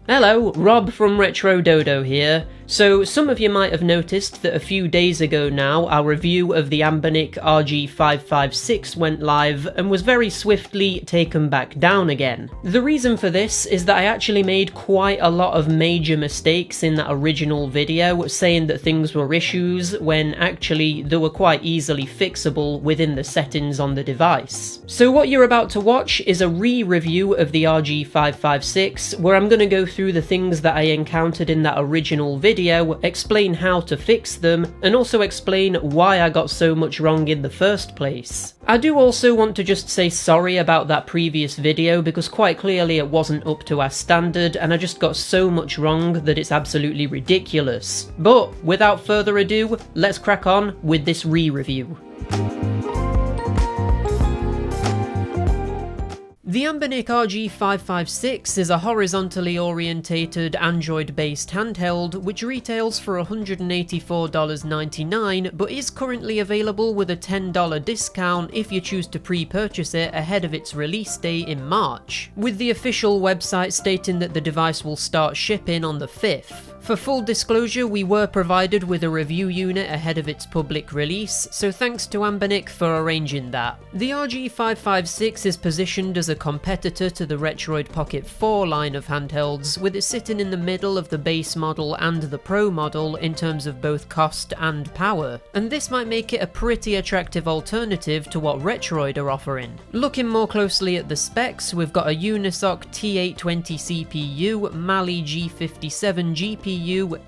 Hello, Rob from Retro Dodo here. So some of you might have noticed that a few days ago now our review of the Anbernic RG556 went live and was very swiftly taken back down again. The reason for this is that I actually made quite a lot of major mistakes in that original video, saying that things were issues when actually they were quite easily fixable within the settings on the device. So what you're about to watch is a re-review of the RG556 where I'm going to go through the things that I encountered in that original video, explain how to fix them, and also explain why I got so much wrong in the first place. I do also want to just say sorry about that previous video because quite clearly it wasn't up to our standard and I just got so much wrong that it's absolutely ridiculous. But without further ado, let's crack on with this re-review. The Anbernic RG556 is a horizontally orientated Android-based handheld which retails for $184.99 but is currently available with a $10 discount if you choose to pre-purchase it ahead of its release date in March, with the official website stating that the device will start shipping on the 5th. For full disclosure, we were provided with a review unit ahead of its public release, so thanks to Anbernic for arranging that. The RG556 is positioned as a competitor to the Retroid Pocket 4 line of handhelds, with it sitting in the middle of the base model and the Pro model in terms of both cost and power, and this might make it a pretty attractive alternative to what Retroid are offering. Looking more closely at the specs, we've got a Unisoc T820 CPU, Mali G57 GPU,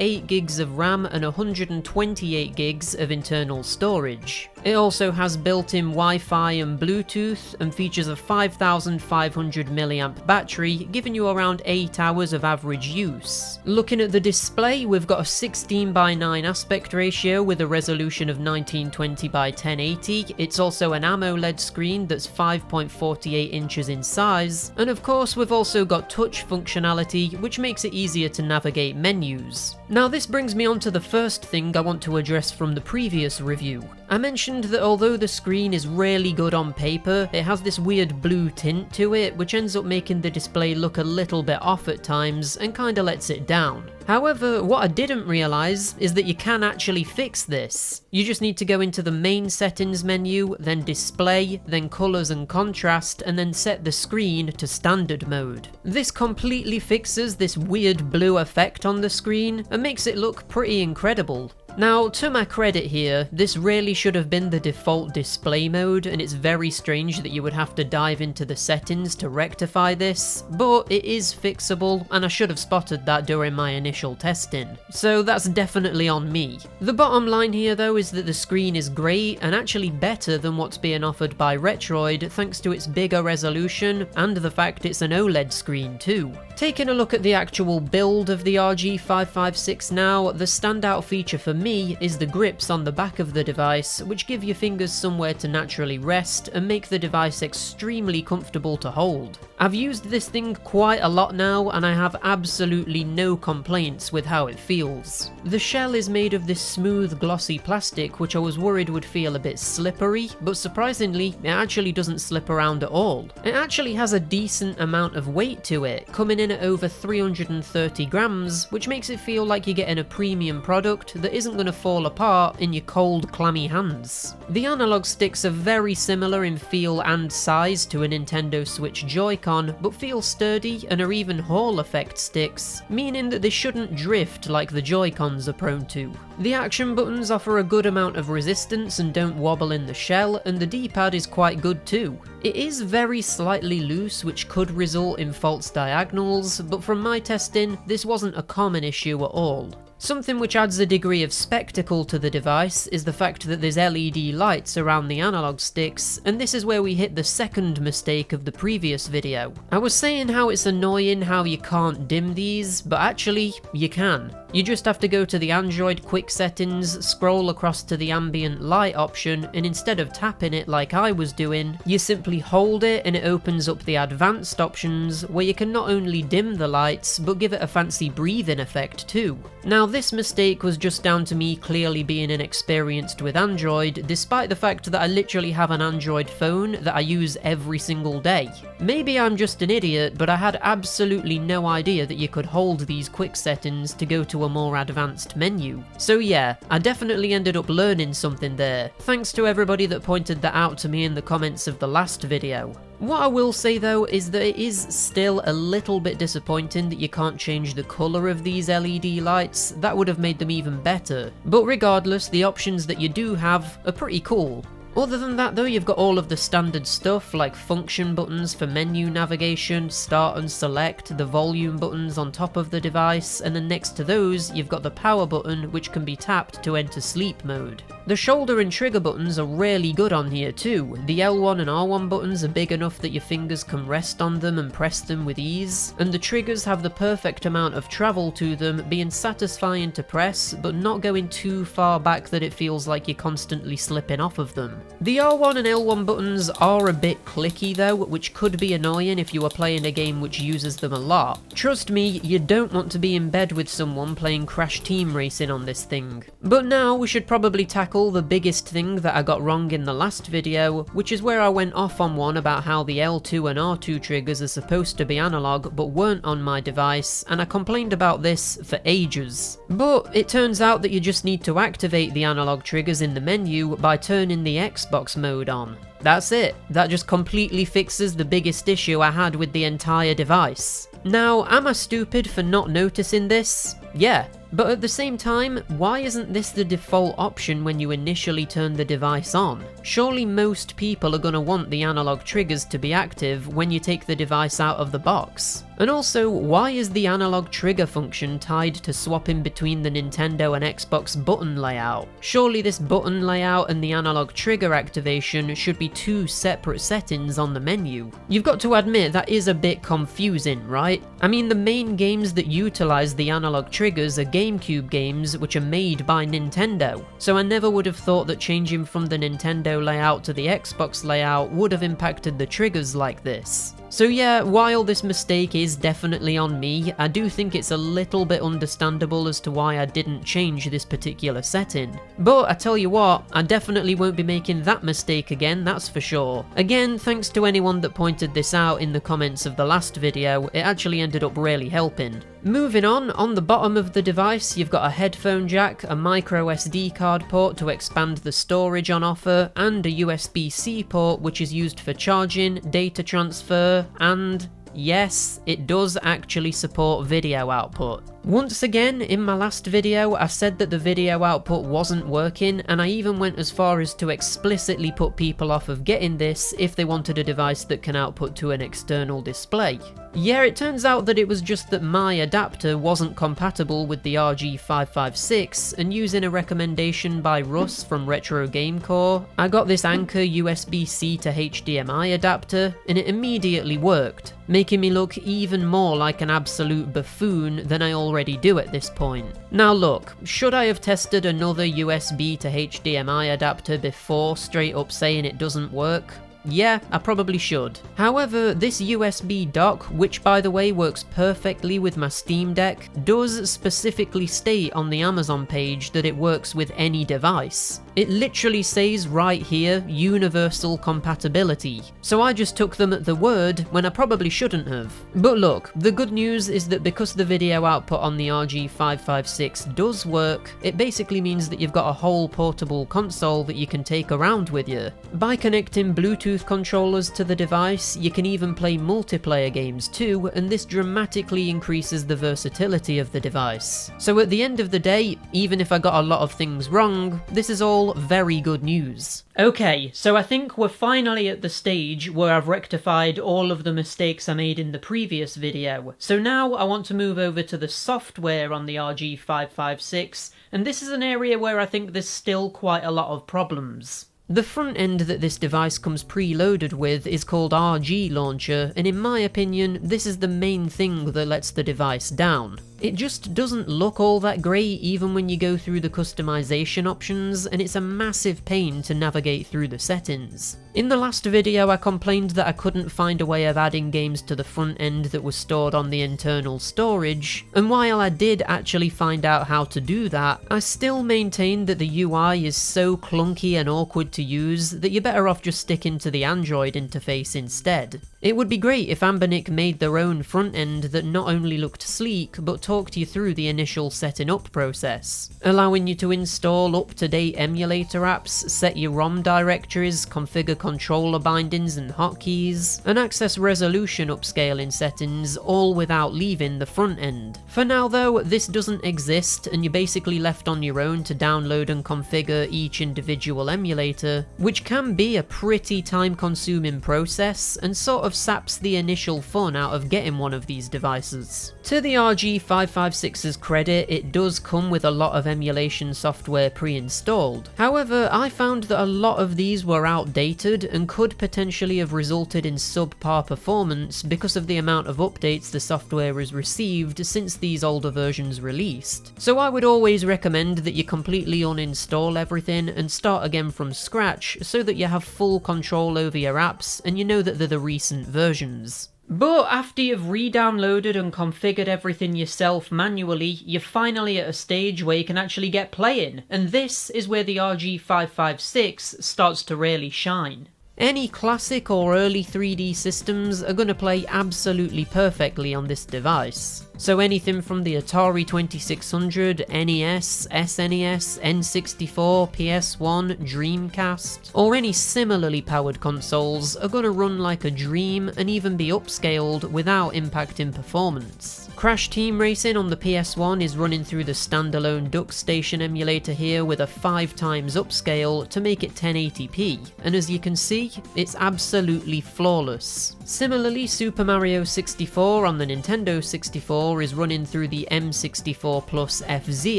8 gigs of RAM and 128 gigs of internal storage. It also has built-in Wi-Fi and Bluetooth and features a 5500 mAh battery, giving you around 8 hours of average use. Looking at the display, we've got a 16:9 aspect ratio with a resolution of 1920x1080. It's also an AMOLED screen that's 5.48 inches in size, and of course we've also got touch functionality which makes it easier to navigate menus. Now this brings me on to the first thing I want to address from the previous review. I mentioned that although the screen is really good on paper, it has this weird blue tint to it which ends up making the display look a little bit off at times and kinda lets it down. However, what I didn't realise is that you can actually fix this. You just need to go into the main settings menu, then display, then colours and contrast, and then set the screen to standard mode. This completely fixes this weird blue effect on the screen and makes it look pretty incredible. Now, to my credit here, this really should have been the default display mode, and it's very strange that you would have to dive into the settings to rectify this, but it is fixable, and I should have spotted that during my initial testing, so that's definitely on me. The bottom line here though is that the screen is great, and actually better than what's being offered by Retroid thanks to its bigger resolution, and the fact it's an OLED screen too. Taking a look at the actual build of the RG556 now, the standout feature for me is the grips on the back of the device, which give your fingers somewhere to naturally rest and make the device extremely comfortable to hold. I've used this thing quite a lot now and I have absolutely no complaints with how it feels. The shell is made of this smooth glossy plastic which I was worried would feel a bit slippery, but surprisingly it actually doesn't slip around at all. It actually has a decent amount of weight to it, coming in at over 330 grams, which makes it feel like you're getting a premium product that isn't going to fall apart in your cold, clammy hands. The Analogue sticks are very similar in feel and size to a Nintendo Switch Joy-Con, but feel sturdy and are even Hall effect sticks, meaning that they shouldn't drift like the Joy-Cons are prone to. The action buttons offer a good amount of resistance and don't wobble in the shell, and the D-pad is quite good too. It is very slightly loose, which could result in false diagonals, but from my testing, this wasn't a common issue at all. Something which adds a degree of spectacle to the device is the fact that there's LED lights around the analog sticks, and this is where we hit the second mistake of the previous video. I was saying how it's annoying how you can't dim these, but actually, you can. You just have to go to the Android quick settings, scroll across to the ambient light option, and instead of tapping it like I was doing, you simply hold it and it opens up the advanced options where you can not only dim the lights, but give it a fancy breathing effect too. Now this mistake was just down to me clearly being inexperienced with Android, despite the fact that I literally have an Android phone that I use every single day. Maybe I'm just an idiot, but I had absolutely no idea that you could hold these quick settings to go to a more advanced menu. So yeah, I definitely ended up learning something there. Thanks to everybody that pointed that out to me in the comments of the last video. What I will say though is that it is still a little bit disappointing that you can't change the colour of these LED lights. That would have made them even better. But regardless, the options that you do have are pretty cool. Other than that though, you've got all of the standard stuff like function buttons for menu navigation, start and select, the volume buttons on top of the device, and then next to those you've got the power button which can be tapped to enter sleep mode. The shoulder and trigger buttons are really good on here too. The L1 and R1 buttons are big enough that your fingers can rest on them and press them with ease, and the triggers have the perfect amount of travel to them, being satisfying to press but not going too far back that it feels like you're constantly slipping off of them. The R1 and L1 buttons are a bit clicky though, which could be annoying if you are playing a game which uses them a lot. Trust me, you don't want to be in bed with someone playing Crash Team Racing on this thing. But now we should probably tackle the biggest thing that I got wrong in the last video, which is where I went off on one about how the L2 and R2 triggers are supposed to be analog but weren't on my device, and I complained about this for ages. But it turns out that you just need to activate the analog triggers in the menu by turning the Xbox mode on. That's it. That just completely fixes the biggest issue I had with the entire device. Now, am I stupid for not noticing this? Yeah. But at the same time, why isn't this the default option when you initially turn the device on? Surely most people are gonna want the analog triggers to be active when you take the device out of the box. And also, why is the analog trigger function tied to swapping between the Nintendo and Xbox button layout? Surely this button layout and the analog trigger activation should be two separate settings on the menu. You've got to admit that is a bit confusing, right? I mean, the main games that utilize the analog triggers are GameCube games which are made by Nintendo, so I never would have thought that changing from the Nintendo layout to the Xbox layout would have impacted the triggers like this. So yeah, while this mistake is definitely on me, I do think it's a little bit understandable as to why I didn't change this particular setting. But I tell you what, I definitely won't be making that mistake again, that's for sure. Again, thanks to anyone that pointed this out in the comments of the last video, it actually ended up really helping. Moving on the bottom of the device you've got a headphone jack, a micro SD card port to expand the storage on offer, and a USB-C port which is used for charging, data transfer, and yes, it does actually support video output. Once again, in my last video, I said that the video output wasn't working, and I even went as far as to explicitly put people off of getting this if they wanted a device that can output to an external display. Yeah, it turns out that it was just that my adapter wasn't compatible with the RG556, and using a recommendation by Russ from Retro Game Core, I got this Anker USB-C to HDMI adapter, and it immediately worked, making me look even more like an absolute buffoon than I already do at this point. Now look, should I have tested another USB to HDMI adapter before straight up saying it doesn't work? Yeah, I probably should. However, this USB dock, which by the way works perfectly with my Steam Deck, does specifically state on the Amazon page that it works with any device. It literally says right here, universal compatibility. So I just took them at the word when I probably shouldn't have. But look, the good news is that because the video output on the RG556 does work, it basically means that you've got a whole portable console that you can take around with you. By connecting Bluetooth controllers to the device, you can even play multiplayer games too, and this dramatically increases the versatility of the device. So at the end of the day, even if I got a lot of things wrong, this is all very good news. Okay, so I think we're finally at the stage where I've rectified all of the mistakes I made in the previous video. So now I want to move over to the software on the RG556, and this is an area where I think there's still quite a lot of problems. The front end that this device comes preloaded with is called RG Launcher, and in my opinion, this is the main thing that lets the device down. It just doesn't look all that great even when you go through the customization options, and it's a massive pain to navigate through the settings. In the last video I complained that I couldn't find a way of adding games to the front end that was stored on the internal storage, and while I did actually find out how to do that, I still maintain that the UI is so clunky and awkward to use that you're better off just sticking to the Android interface instead. It would be great if Anbernic made their own front end that not only looked sleek, but talked you through the initial setting up process, allowing you to install up-to-date emulator apps, set your ROM directories, configure controller bindings and hotkeys, and access resolution upscaling settings, all without leaving the front end. For now though, this doesn't exist, and you're basically left on your own to download and configure each individual emulator, which can be a pretty time-consuming process, and sort of saps the initial fun out of getting one of these devices. To the RG556's credit, it does come with a lot of emulation software pre-installed. However, I found that a lot of these were outdated and could potentially have resulted in subpar performance because of the amount of updates the software has received since these older versions released. So I would always recommend that you completely uninstall everything and start again from scratch so that you have full control over your apps and you know that they're the recent versions. But after you've re-downloaded and configured everything yourself manually, you're finally at a stage where you can actually get playing, and this is where the RG556 starts to really shine. Any classic or early 3D systems are going to play absolutely perfectly on this device. So anything from the Atari 2600, NES, SNES, N64, PS1, Dreamcast, or any similarly powered consoles are going to run like a dream and even be upscaled without impacting performance. Crash Team Racing on the PS1 is running through the standalone DuckStation emulator here with a 5x upscale to make it 1080p, and as you can see, it's absolutely flawless. Similarly, Super Mario 64 on the Nintendo 64 is running through the M64 Plus FZ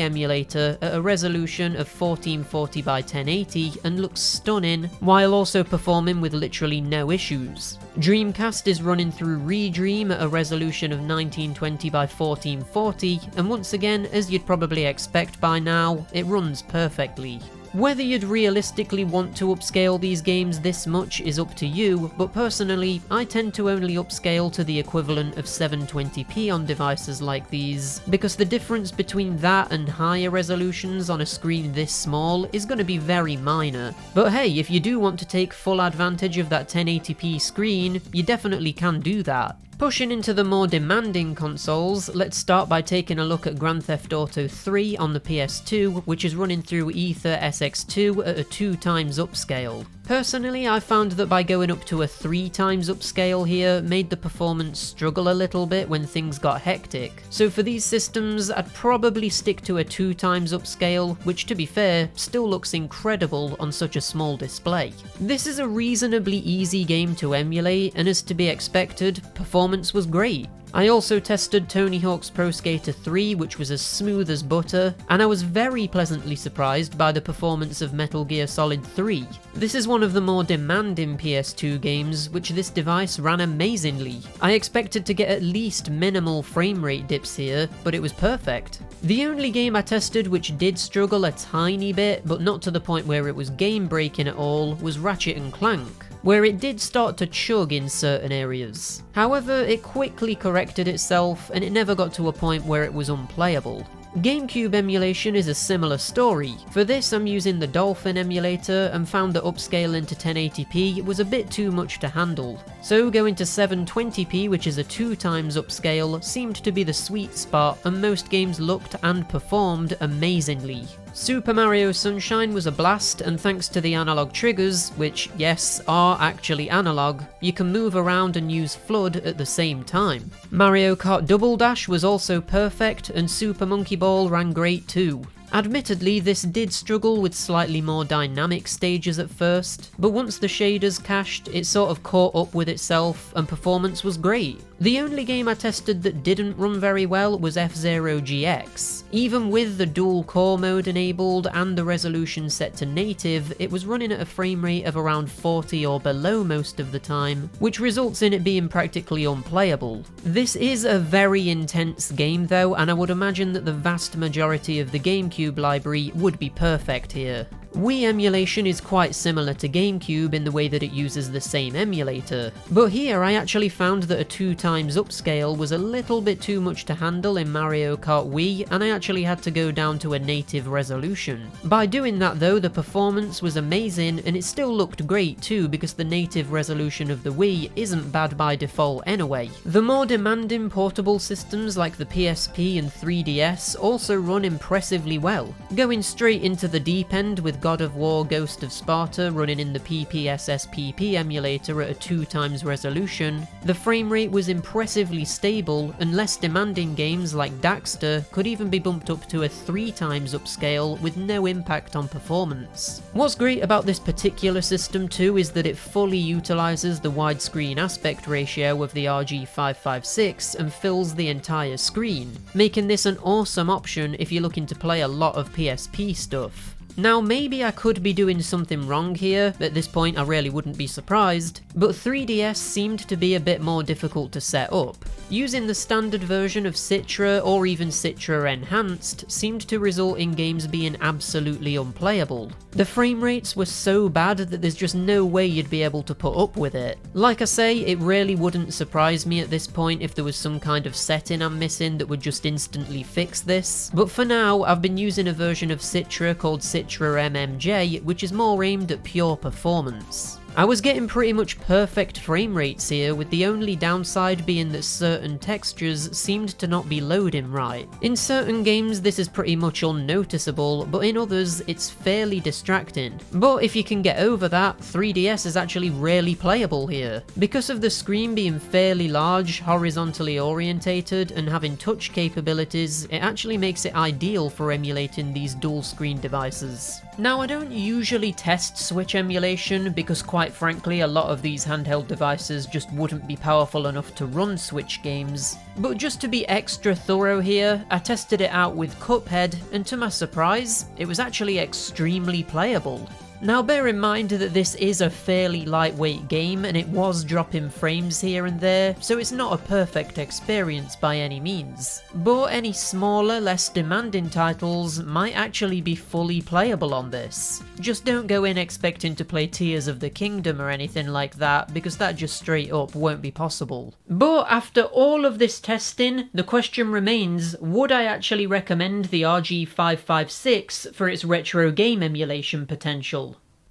emulator at a resolution of 1440 by 1080 and looks stunning, while also performing with literally no issues. Dreamcast is running through Redream at a resolution of 1920 by 1440, and once again, as you'd probably expect by now, it runs perfectly. Whether you'd realistically want to upscale these games this much is up to you, but personally, I tend to only upscale to the equivalent of 720p on devices like these, because the difference between that and higher resolutions on a screen this small is going to be very minor. But hey, if you do want to take full advantage of that 1080p screen, you definitely can do that. Pushing into the more demanding consoles, let's start by taking a look at Grand Theft Auto 3 on the PS2, which is running through Ether SX2 at a 2x upscale. Personally, I found that by going up to a 3x upscale here made the performance struggle a little bit when things got hectic. So for these systems, I'd probably stick to a 2x upscale, which to be fair, still looks incredible on such a small display. This is a reasonably easy game to emulate, and as to be expected, performance was great. I also tested Tony Hawk's Pro Skater 3, which was as smooth as butter, and I was very pleasantly surprised by the performance of Metal Gear Solid 3. This is one of the more demanding PS2 games, which this device ran amazingly. I expected to get at least minimal frame rate dips here, but it was perfect. The only game I tested which did struggle a tiny bit, but not to the point where it was game breaking at all, was Ratchet & Clank, where it did start to chug in certain areas. However, it quickly corrected itself and it never got to a point where it was unplayable. GameCube emulation is a similar story. For this I'm using the Dolphin emulator and found that upscaling to 1080p was a bit too much to handle. So going to 720p, which is a 2x upscale, seemed to be the sweet spot, and most games looked and performed amazingly. Super Mario Sunshine was a blast, and thanks to the analog triggers, which, yes, are actually analog, you can move around and use FLUDD at the same time. Mario Kart Double Dash was also perfect, and Super Monkey Ball ran great too. Admittedly, this did struggle with slightly more dynamic stages at first, but once the shaders cached, it sort of caught up with itself and performance was great. The only game I tested that didn't run very well was F-Zero GX. Even with the dual core mode enabled and the resolution set to native, it was running at a frame rate of around 40 or below most of the time, which results in it being practically unplayable. This is a very intense game though, and I would imagine that the vast majority of the GameCube library would be perfect here. Wii emulation is quite similar to GameCube in the way that it uses the same emulator, but here I actually found that a 2x upscale was a little bit too much to handle in Mario Kart Wii, and I actually had to go down to a native resolution. By doing that though, the performance was amazing, and it still looked great too because the native resolution of the Wii isn't bad by default anyway. The more demanding portable systems like the PSP and 3DS also run impressively well. Going straight into the deep end with God of War Ghost of Sparta running in the PPSSPP emulator at a 2x resolution, the frame rate was impressively stable, and less demanding games like Daxter could even be bumped up to a 3x upscale with no impact on performance. What's great about this particular system too is that it fully utilises the widescreen aspect ratio of the RG556 and fills the entire screen, making this an awesome option if you're looking to play a lot of PSP stuff. Now maybe I could be doing something wrong here, at this point I really wouldn't be surprised, but 3DS seemed to be a bit more difficult to set up. Using the standard version of Citra or even Citra Enhanced seemed to result in games being absolutely unplayable. The frame rates were so bad that there's just no way you'd be able to put up with it. Like I say, it really wouldn't surprise me at this point if there was some kind of setting I'm missing that would just instantly fix this, but for now I've been using a version of Citra called Citra MMJ, which is more aimed at pure performance. I was getting pretty much perfect frame rates here, with the only downside being that certain textures seemed to not be loading right. In certain games this is pretty much unnoticeable, but in others it's fairly distracting. But if you can get over that, 3DS is actually really playable here. Because of the screen being fairly large, horizontally orientated, and having touch capabilities, it actually makes it ideal for emulating these dual screen devices. Now I don't usually test Switch emulation because quite frankly a lot of these handheld devices just wouldn't be powerful enough to run Switch games, but just to be extra thorough here, I tested it out with Cuphead, and to my surprise, it was actually extremely playable. Now bear in mind that this is a fairly lightweight game and it was dropping frames here and there, so it's not a perfect experience by any means. But any smaller, less demanding titles might actually be fully playable on this. Just don't go in expecting to play Tears of the Kingdom or anything like that, because that just straight up won't be possible. But after all of this testing, the question remains, would I actually recommend the RG556 for its retro game emulation potential?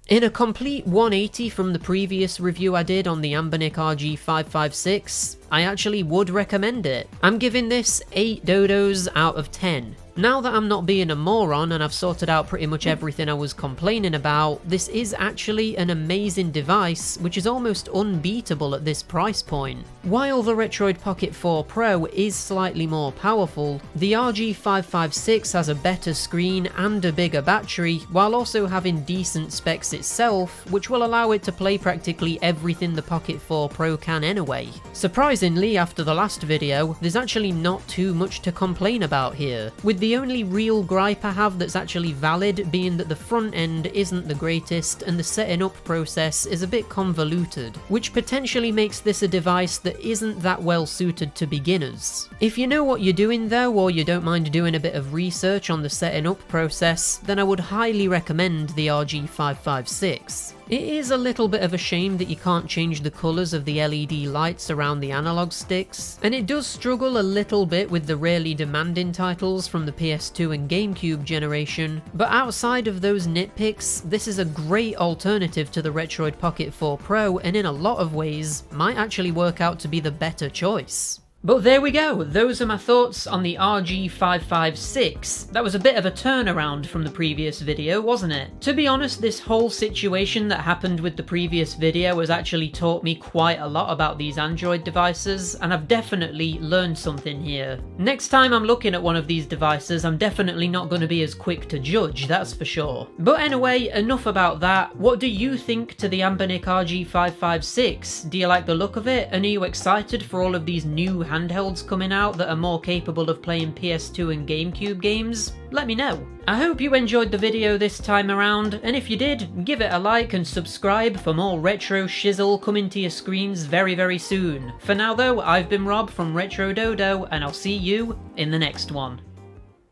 In a complete 180 from the previous review I did on the Anbernic RG556, I actually would recommend it. I'm giving this 8 dodos out of 10. Now that I'm not being a moron and I've sorted out pretty much everything I was complaining about, this is actually an amazing device which is almost unbeatable at this price point. While the Retroid Pocket 4 Pro is slightly more powerful, the RG556 has a better screen and a bigger battery, while also having decent specs itself, which will allow it to play practically everything the Pocket 4 Pro can anyway. Surprisingly, after the last video, there's actually not too much to complain about here, with the only real gripe I have that's actually valid being that the front end isn't the greatest and the setting up process is a bit convoluted, which potentially makes this a device that isn't that well suited to beginners. If you know what you're doing though, or you don't mind doing a bit of research on the setting up process, then I would highly recommend the RG556. It is a little bit of a shame that you can't change the colours of the LED lights around the analog sticks, and it does struggle a little bit with the really demanding titles from the PS2 and GameCube generation, but outside of those nitpicks, this is a great alternative to the Retroid Pocket 4 Pro, and in a lot of ways, might actually work out to be the better choice. But there we go, those are my thoughts on the RG556. That was a bit of a turnaround from the previous video, wasn't it? To be honest, this whole situation that happened with the previous video has actually taught me quite a lot about these Android devices, and I've definitely learned something here. Next time I'm looking at one of these devices, I'm definitely not going to be as quick to judge, that's for sure. But anyway, enough about that. What do you think to the Anbernic RG556? Do you like the look of it, and are you excited for all of these new handhelds coming out that are more capable of playing PS2 and GameCube games? Let me know. I hope you enjoyed the video this time around, and if you did, give it a like and subscribe for more retro shizzle coming to your screens very soon. For now though, I've been Rob from Retro Dodo, and I'll see you in the next one.